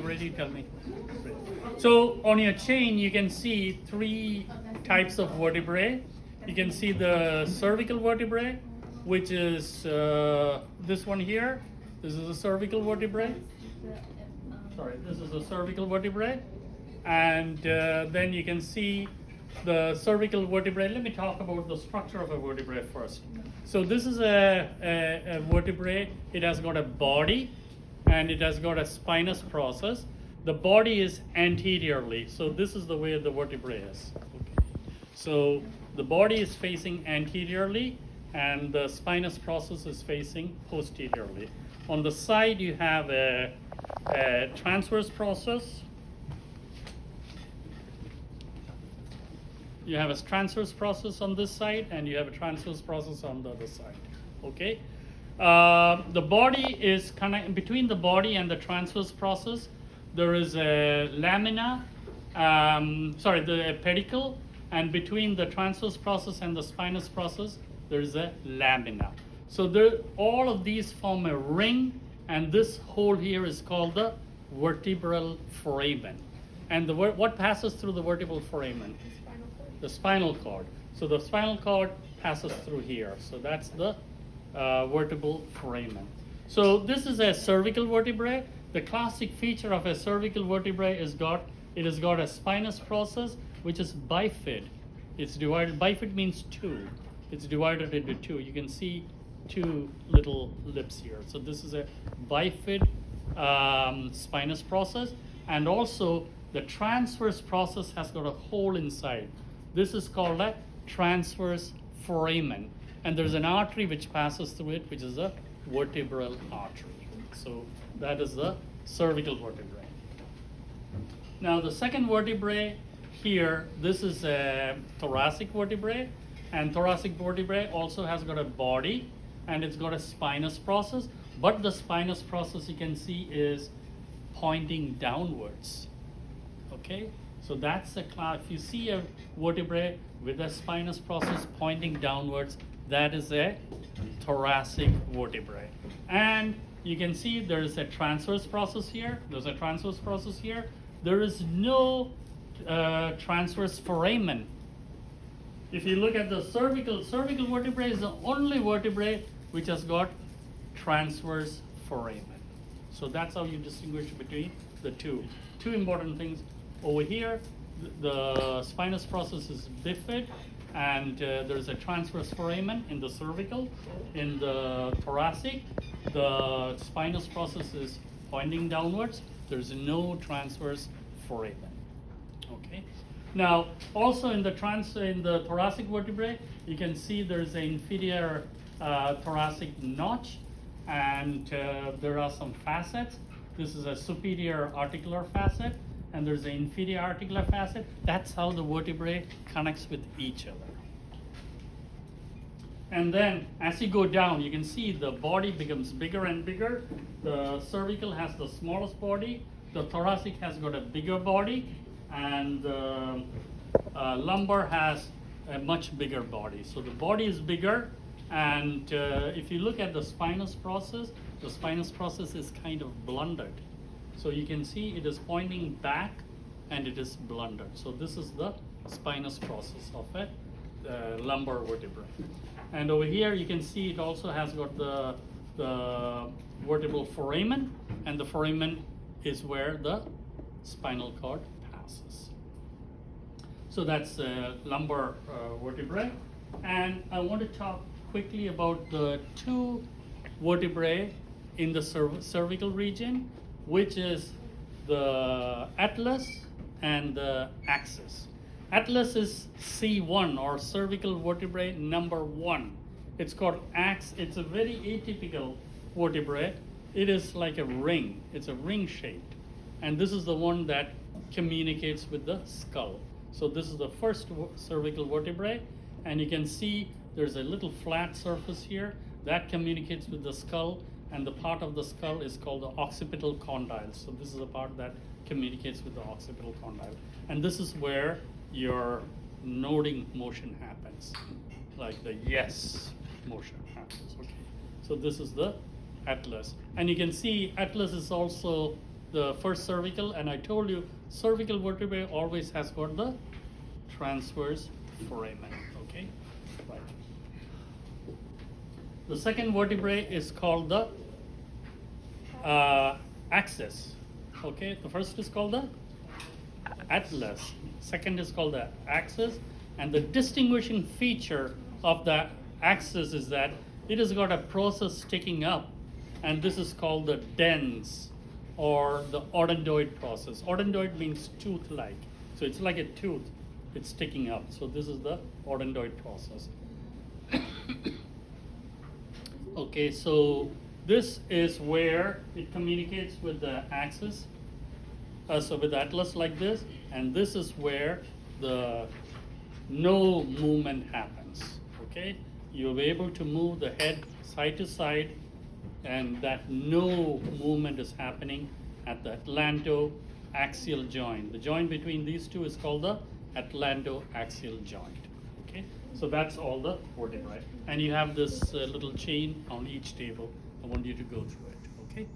Ready? Tell me. So on your chain, you can see three types of vertebrae. You can see the cervical vertebrae, which is this one here. This is a cervical vertebrae. Sorry, this is a cervical vertebrae. And then you can see the cervical vertebrae. Let me talk about the structure of a vertebrae first. So this is a vertebrae. It has got a body and it has got a spinous process. The body is anteriorly. So this is the way the vertebrae is. Okay. So the body is facing anteriorly and the spinous process is facing posteriorly. On the side you have a transverse process. You have a transverse process on this side and you have a transverse process on the other side. Okay. The body is between the body and the transverse process. There is a lamina, the pedicle, and between the transverse process and the spinous process, there is a lamina. So all of these form a ring, and this hole here is called the vertebral foramen. And what passes through the vertebral foramen? The spinal cord. So the spinal cord passes through here. So that's the vertebral foramen. So this is a cervical vertebrae. The classic feature of a cervical vertebrae is it has got a spinous process which is bifid. It's divided. Bifid means two. It's divided into two. You can see two little lips here. So this is a bifid spinous process, and also the transverse process has got a hole inside. This is called a transverse foramen, and there's an artery which passes through it, which is a vertebral artery. So that is the cervical vertebrae. Now the second vertebrae here, this is a thoracic vertebrae, and thoracic vertebrae also has got a body and it's got a spinous process, but the spinous process you can see is pointing downwards. Okay, so that's a class. If you see a vertebrae with a spinous process pointing downwards, that is a thoracic vertebrae. And you can see there is a transverse process here. There's a transverse process here. There is no transverse foramen. If you look at the cervical vertebrae is the only vertebrae which has got transverse foramen. So that's how you distinguish between the two. Two important things. Over here, the spinous process is bifid, and there's a transverse foramen in the cervical. In the thoracic, the spinous process is pointing downwards. There's no transverse foramen. Okay. Now, also in the thoracic vertebrae, you can see there's an inferior thoracic notch, and there are some facets. This is a superior articular facet, and there's an inferior articular facet. That's how the vertebrae connects with each other. And then as you go down, you can see the body becomes bigger and bigger. The cervical has the smallest body. The thoracic has got a bigger body, and the lumbar has a much bigger body. So the body is bigger, and if you look at the spinous process is kind of blunted. So you can see it is pointing back and it is blunted. So this is the spinous process of a lumbar vertebrae. And over here you can see it also has got the vertebral foramen, and the foramen is where the spinal cord passes. So that's lumbar vertebrae. And I want to talk quickly about the two vertebrae in the cervical region, which is the atlas and the axis. Atlas is C1, or cervical vertebrae number 1. It's called axis. It's a very atypical vertebrae. It is like a ring. It's a ring shaped. And this is the one that communicates with the skull. So this is the first cervical vertebrae, and you can see there's a little flat surface here that communicates with the skull, and the part of the skull is called the occipital condyle. So this is the part that communicates with the occipital condyle. And this is where your nodding motion happens, like the yes motion happens. Okay. So this is the atlas. And you can see atlas is also the first cervical, and I told you cervical vertebrae always has got the transverse foramen. Okay, right. The second vertebrae is called the axis. Okay, the first is called the atlas. Second is called the axis, and the distinguishing feature of the axis is that it has got a process sticking up, and this is called the dens or the odontoid process. Odontoid means tooth-like, so it's like a tooth, it's sticking up. So this is the odontoid process. Okay, so this is where it communicates with the axis. So with the atlas like this, and this is where the no movement happens. Okay, you'll be able to move the head side to side, and that no movement is happening at the atlantoaxial joint. The joint between these two is called the atlantoaxial joint. Okay, so that's all the vertebrae, and you have this little chain on each table. I want you to go through it. Okay.